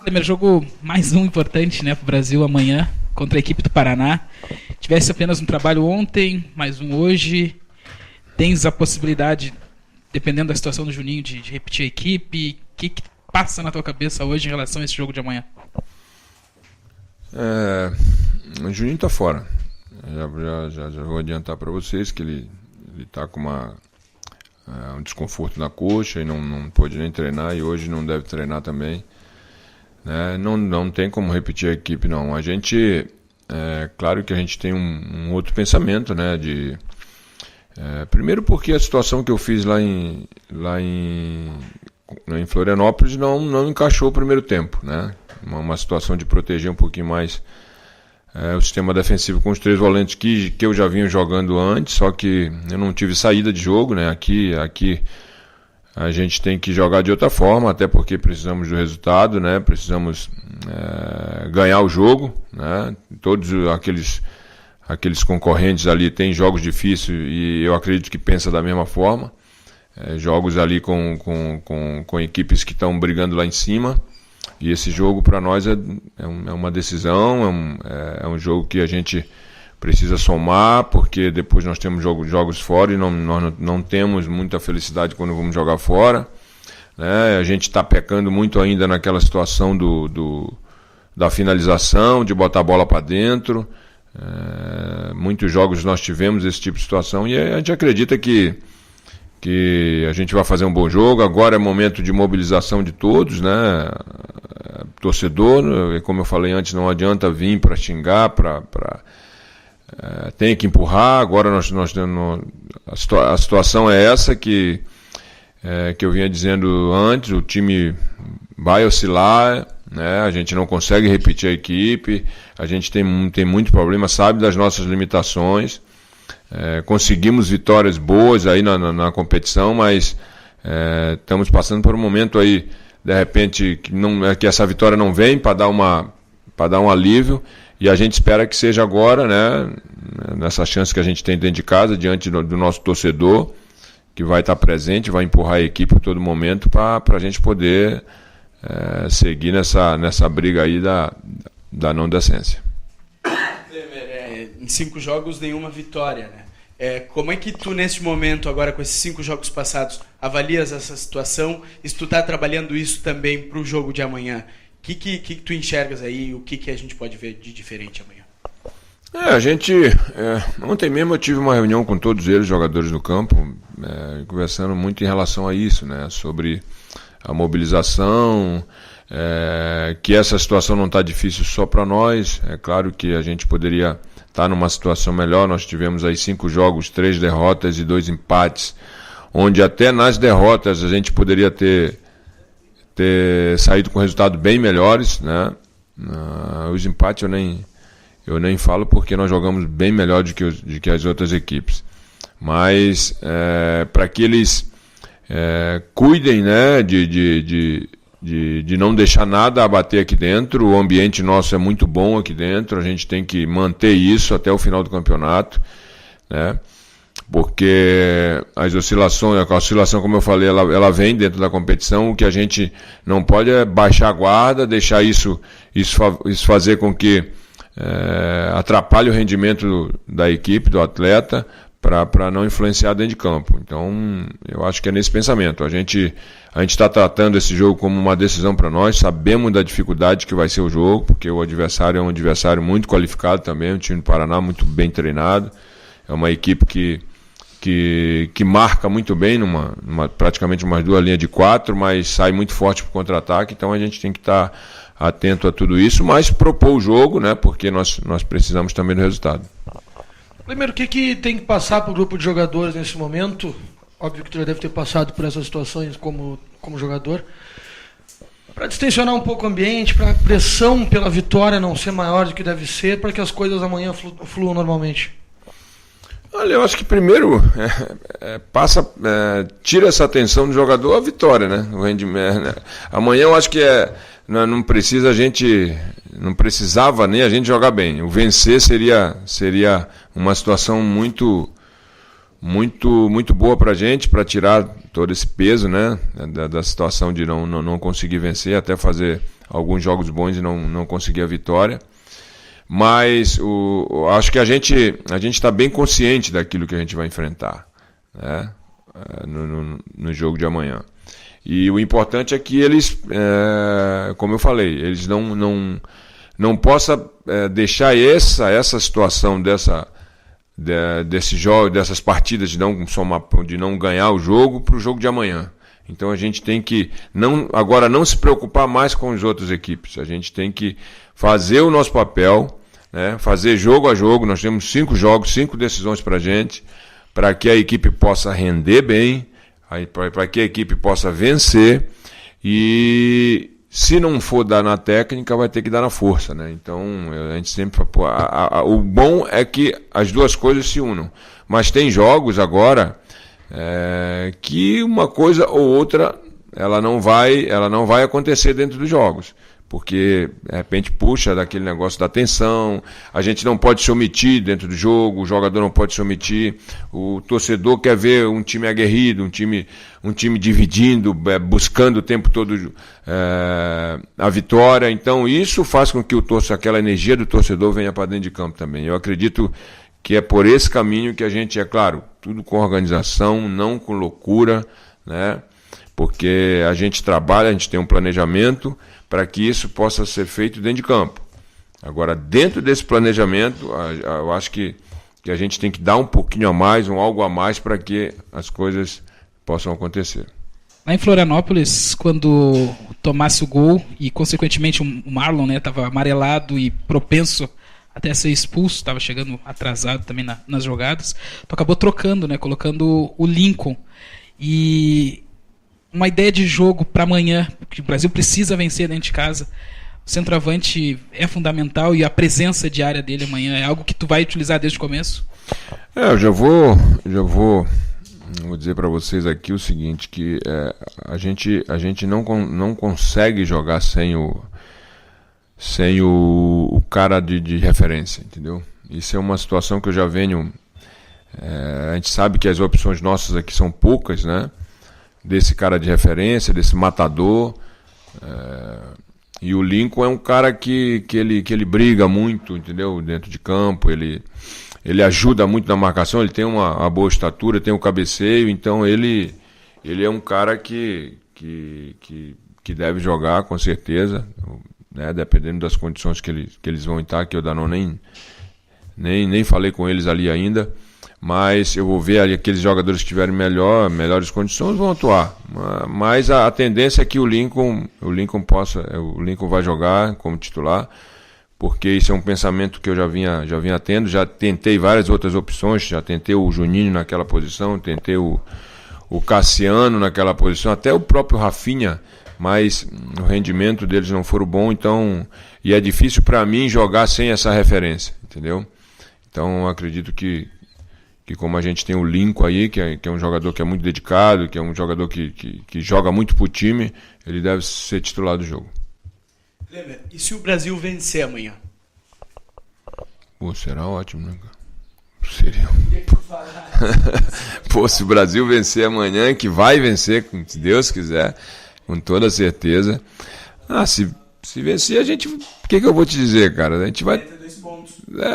Primeiro jogo, mais um importante, né, para o Brasil amanhã, contra a equipe do Paraná. Tivesse apenas um trabalho ontem, mais um hoje. Tens a possibilidade, dependendo da situação do Juninho, de repetir a equipe? O que passa na tua cabeça hoje em relação a esse jogo de amanhã? O Juninho está fora. Já vou adiantar para vocês que ele está com um desconforto na coxa e não pôde nem treinar, e hoje não deve treinar também. Não tem como repetir a equipe, não. A gente, claro que a gente tem um outro pensamento, né? Primeiro porque a situação que eu fiz lá em Florianópolis não encaixou o primeiro tempo, né? Uma situação de proteger um pouquinho mais o sistema defensivo com os 3 volantes que eu já vinha jogando antes, só que eu não tive saída de jogo, né? Aqui a gente tem que jogar de outra forma, até porque precisamos do resultado, né? Precisamos ganhar o jogo, né? Todos aqueles concorrentes ali têm jogos difíceis e eu acredito que pensa da mesma forma. Jogos ali com equipes que estão brigando lá em cima. E esse jogo para nós é uma decisão, é um jogo que a gente precisa somar, porque depois nós temos jogos fora e nós não temos muita felicidade quando vamos jogar fora, né? A gente está pecando muito ainda naquela situação da finalização, de botar a bola para dentro. Muitos jogos nós tivemos esse tipo de situação e a gente acredita que a gente vai fazer um bom jogo. Agora é momento de mobilização de todos, né? Torcedor, como eu falei antes, não adianta vir para xingar, tem que empurrar. Agora a situação é essa que eu vinha dizendo antes, o time vai oscilar, né? A gente não consegue repetir a equipe, a gente tem muito problema, sabe das nossas limitações. Conseguimos vitórias boas aí na competição, mas estamos passando por um momento aí, de repente, que essa vitória não vem para dar um alívio, e a gente espera que seja agora, né, nessa chance que a gente tem dentro de casa, diante do nosso torcedor, que vai estar presente, vai empurrar a equipe a todo momento para a gente poder seguir nessa briga aí da não decência. Em 5 jogos, nenhuma vitória, né? Como é que tu, neste momento, agora com esses 5 jogos passados, avalias essa situação? E se tu está trabalhando isso também para o jogo de amanhã, o que tu enxergas aí? O que a gente pode ver de diferente amanhã? Ontem mesmo eu tive uma reunião com todos eles, jogadores do campo, conversando muito em relação a isso, né? Sobre a mobilização, que essa situação não está difícil só para nós. É claro que a gente poderia estar numa situação melhor. Nós tivemos aí 5 jogos, 3 derrotas e 2 empates, onde até nas derrotas a gente poderia ter saído com resultados bem melhores, né? Os empates eu nem falo, porque nós jogamos bem melhor do que as outras equipes. Mas para que eles cuidem, né, de não deixar nada abater aqui dentro. O ambiente nosso é muito bom aqui dentro, a gente tem que manter isso até o final do campeonato, né? Porque a oscilação, como eu falei, ela vem dentro da competição. O que a gente não pode é baixar a guarda, deixar isso fazer com que atrapalhe o rendimento da equipe, do atleta, para não influenciar dentro de campo. Então, eu acho que é nesse pensamento. A gente está tratando esse jogo como uma decisão para nós, sabemos da dificuldade que vai ser o jogo, porque o adversário é um adversário muito qualificado também, um time do Paraná muito bem treinado, é uma equipe que marca muito bem, praticamente umas 2 linhas de 4, mas sai muito forte para o contra-ataque. Então a gente tem que estar atento a tudo isso, mas propor o jogo, né, porque nós precisamos também do resultado. Primeiro, o que tem que passar para o grupo de jogadores nesse momento? Óbvio que tu já deve ter passado por essas situações como jogador. Para distensionar um pouco o ambiente, para a pressão pela vitória não ser maior do que deve ser, para que as coisas amanhã fluam normalmente. Olha, eu acho que primeiro tira essa atenção do jogador a vitória, né? O rendimento, né? Amanhã eu acho que não precisava nem a gente jogar bem. O vencer seria uma situação muito muito boa para a gente, para tirar todo esse peso, né, da situação de não conseguir vencer, até fazer alguns jogos bons e não conseguir a vitória. Mas acho que a gente está bem consciente daquilo que a gente vai enfrentar, né, no jogo de amanhã. E o importante é que eles, como eu falei, eles não possam deixar essa situação desse jogo, dessas partidas de não ganhar o jogo para o jogo de amanhã. Então a gente tem que agora não se preocupar mais com as outras equipes. A gente tem que fazer o nosso papel, né, fazer jogo a jogo. Nós temos 5 jogos, 5 decisões para a gente, para que a equipe possa render bem, para que a equipe possa vencer, e se não for dar na técnica, vai ter que dar na força, né? Então, a gente sempre fala, o bom é que as duas coisas se unam. Mas tem jogos agora que uma coisa ou outra ela não vai acontecer dentro dos jogos. Porque, de repente, puxa daquele negócio da tensão, a gente não pode se omitir dentro do jogo, o jogador não pode se omitir, o torcedor quer ver um time aguerrido, um time dividindo, buscando o tempo todo a vitória. Então, isso faz com que aquela energia do torcedor venha para dentro de campo também. Eu acredito que é por esse caminho que a gente, é claro, tudo com organização, não com loucura, né? Porque a gente trabalha, a gente tem um planejamento para que isso possa ser feito dentro de campo. Agora, dentro desse planejamento, eu acho que a gente tem que dar um pouquinho a mais, algo a mais, para que as coisas possam acontecer. Lá em Florianópolis, quando tomasse o gol e, consequentemente, o Marlon estava amarelado e propenso até ser expulso, estava chegando atrasado também nas jogadas, tu acabou trocando, né, colocando o Lincoln. E uma ideia de jogo para amanhã, porque o Brasil precisa vencer dentro de casa. O centroavante é fundamental, e a presença diária dele amanhã é algo que tu vai utilizar desde o começo? Eu já vou dizer para vocês aqui o seguinte, que a gente não consegue jogar sem o cara de referência, entendeu? Isso é uma situação que eu já venho... a gente sabe que as opções nossas aqui são poucas, né? Desse cara de referência, desse matador. E o Lincoln é um cara que ele briga muito, entendeu? Dentro de campo, ele ajuda muito na marcação, ele tem uma boa estatura, tem um cabeceio, então ele é um cara que deve jogar, com certeza, né? Dependendo das condições que eles vão estar, que eu nem falei com eles ali ainda. Mas eu vou ver ali aqueles jogadores que tiverem melhores condições vão atuar. Mas a tendência é que o Lincoln vai jogar como titular, porque isso é um pensamento que eu já vinha tendo. Já tentei várias outras opções, já tentei o Juninho naquela posição, tentei o Cassiano naquela posição, até o próprio Rafinha, mas o rendimento deles não foi bom, então, e é difícil para mim jogar sem essa referência, entendeu? Então acredito que como a gente tem o Lincoln aí, que é um jogador que é muito dedicado, que é um jogador que joga muito pro time, ele deve ser titular do jogo. Kleber, e se o Brasil vencer amanhã? Pô, será ótimo, né, cara? Seria. Pô, se o Brasil vencer amanhã, que vai vencer, se Deus quiser, com toda certeza. Se vencer, a gente... O que eu vou te dizer, cara? A gente vai...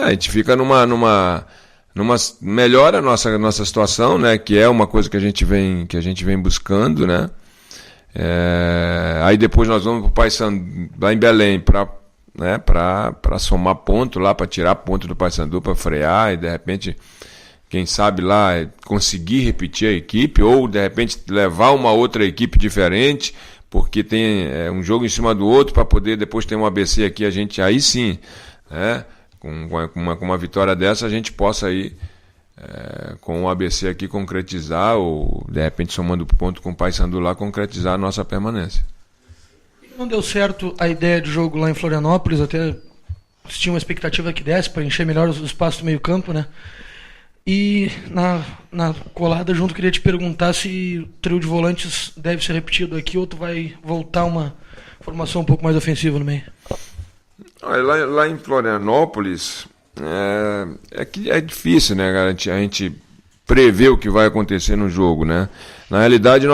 a gente fica melhora a nossa situação, né? Que é uma coisa que a gente vem buscando, né? Aí depois nós vamos para o Paysandu, lá em Belém, para somar ponto lá, para tirar ponto do Paysandu, para frear, e de repente, quem sabe lá conseguir repetir a equipe, ou de repente levar uma outra equipe diferente, porque tem um jogo em cima do outro, para poder depois ter um ABC aqui, aí sim, né? Com uma vitória dessa, a gente possa ir com o ABC aqui concretizar, ou de repente somando ponto com o Paysandu lá, concretizar a nossa permanência. Não deu certo a ideia de jogo lá em Florianópolis, até tinha uma expectativa que desse para encher melhor os espaços do meio campo, né? E na colada junto, queria te perguntar se o trio de volantes deve ser repetido aqui, ou tu vai voltar uma formação um pouco mais ofensiva no meio? Lá em Florianópolis é difícil, né, cara? A gente prever o que vai acontecer no jogo, né? Na realidade,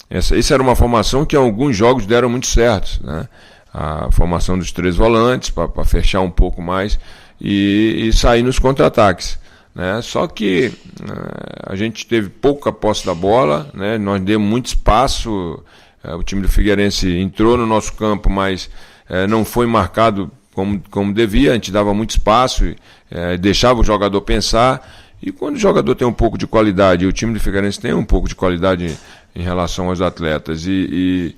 essa era uma formação que em alguns jogos deram muito certo, né? A formação dos 3 volantes, para fechar um pouco mais e sair nos contra-ataques, né? Só que a gente teve pouca posse da bola, né? Nós demos muito espaço, o time do Figueirense entrou no nosso campo, mas não foi marcado como devia, a gente dava muito espaço, deixava o jogador pensar, e quando o jogador tem um pouco de qualidade, e o time do Figueirense tem um pouco de qualidade em relação aos atletas, e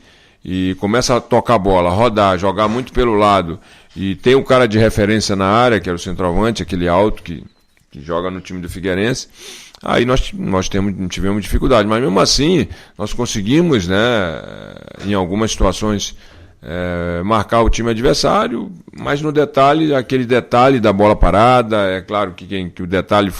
começa a tocar a bola, rodar, jogar muito pelo lado, e tem um cara de referência na área, que era o centroavante, aquele alto que joga no time do Figueirense, aí nós tivemos dificuldade, mas mesmo assim nós conseguimos, né, em algumas situações, marcar o time adversário, mas no detalhe, aquele detalhe da bola parada, é claro que o detalhe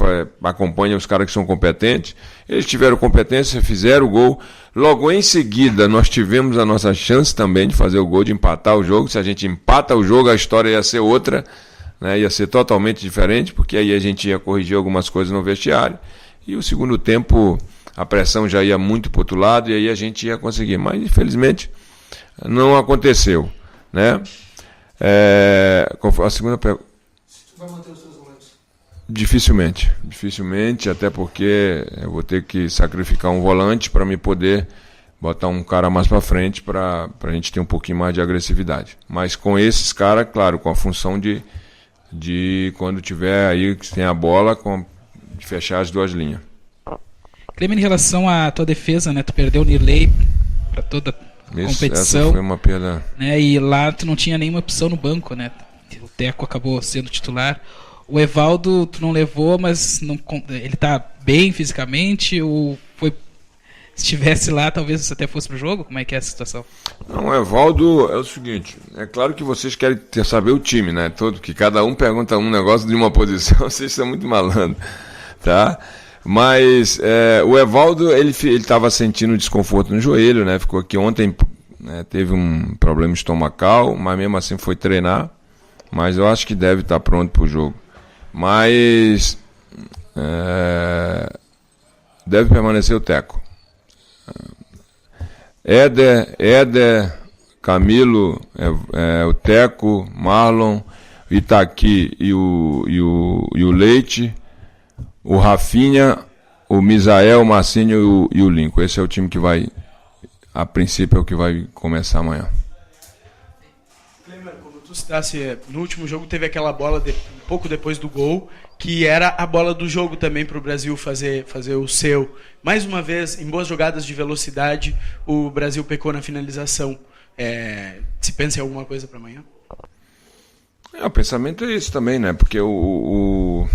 acompanha os caras que são competentes, eles tiveram competência, fizeram o gol, logo em seguida nós tivemos a nossa chance também de fazer o gol, de empatar o jogo. Se a gente empata o jogo, a história ia ser outra, né? Ia ser totalmente diferente, porque aí a gente ia corrigir algumas coisas no vestiário, e o segundo tempo a pressão já ia muito para o outro lado, e aí a gente ia conseguir, mas infelizmente não aconteceu, né? A segunda pergunta. Vai manter os seus volantes? Dificilmente, até porque eu vou ter que sacrificar um volante para me poder botar um cara mais para frente, para a gente ter um pouquinho mais de agressividade. Mas com esses caras, claro, com a função de quando tiver aí, que tem a bola, de fechar as 2 linhas. Clemente, em relação à tua defesa, né? Tu perdeu o Nirley para toda competição. Essa foi uma perda, né? E lá tu não tinha nenhuma opção no banco, né? O Teco acabou sendo titular. O Evaldo tu não levou, mas ele tá bem fisicamente, ou se estivesse lá talvez até fosse pro jogo? Como é que é essa situação? Não, o Evaldo é o seguinte, é claro que vocês querem saber o time, né? Que cada um pergunta um negócio de uma posição, vocês são muito malandros, tá? Mas o Evaldo, ele estava sentindo desconforto no joelho, né? Ficou aqui ontem, né? Teve um problema estomacal, mas mesmo assim foi treinar. Mas eu acho que deve estar pronto para o jogo. Mas deve permanecer o Teco. Éder, Camilo, o Teco, Marlon, Itaqui e o Leite, o Rafinha, o Misael, o Marcinho e o Lincoln. Esse é o time que vai, a princípio, é o que vai começar amanhã. Clemer, como tu citasse, no último jogo teve aquela bola um pouco depois do gol, que era a bola do jogo também para o Brasil fazer o seu. Mais uma vez, em boas jogadas de velocidade, o Brasil pecou na finalização. Se pensa em alguma coisa para amanhã? O pensamento é isso também, né? Porque o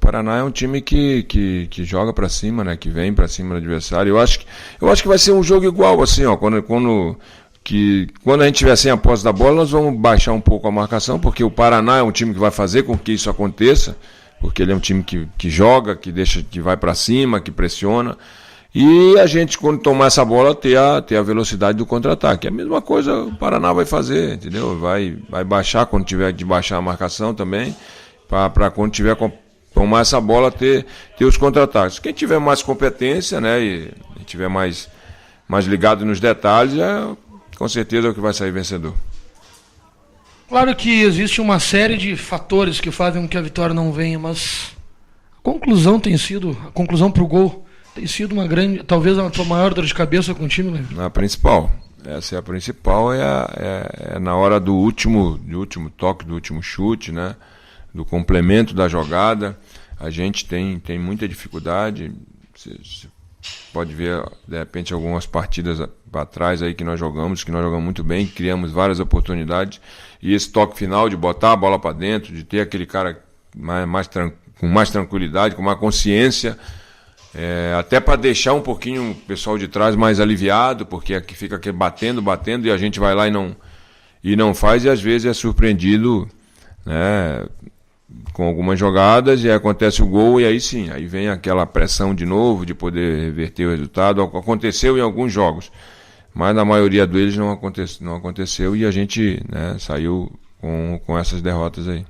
Paraná é um time que joga para cima, né? Que vem para cima do adversário. Eu acho que vai ser um jogo igual, assim, ó. Quando a gente tiver sem a posse da bola, nós vamos baixar um pouco a marcação, porque o Paraná é um time que vai fazer com que isso aconteça, porque ele é um time que joga, que vai para cima, que pressiona. E a gente, quando tomar essa bola, ter a velocidade do contra-ataque. A mesma coisa o Paraná vai fazer, entendeu? Vai baixar quando tiver de baixar a marcação também, para quando tiver tomar essa bola, ter os contra-ataques. Quem tiver mais competência, né, e tiver mais ligado nos detalhes, com certeza é o que vai sair vencedor. Claro que existe uma série de fatores que fazem com que a vitória não venha, mas a conclusão para o gol tem sido uma grande, talvez a tua maior dor de cabeça com o time, né? A principal. Essa é a principal, é na hora do último toque, do último chute, né? Do complemento da jogada. A gente tem muita dificuldade. Você pode ver, de repente, algumas partidas para trás aí que nós jogamos muito bem, criamos várias oportunidades. E esse toque final de botar a bola para dentro, de ter aquele cara com mais tranquilidade, com mais consciência, até para deixar um pouquinho o pessoal de trás mais aliviado, porque aqui fica batendo e a gente vai lá e não faz, e às vezes é surpreendido, né, com algumas jogadas, e aí acontece o gol, e aí sim, aí vem aquela pressão de novo de poder reverter o resultado. Aconteceu em alguns jogos, mas na maioria deles não aconteceu, e a gente, né, saiu com essas derrotas aí.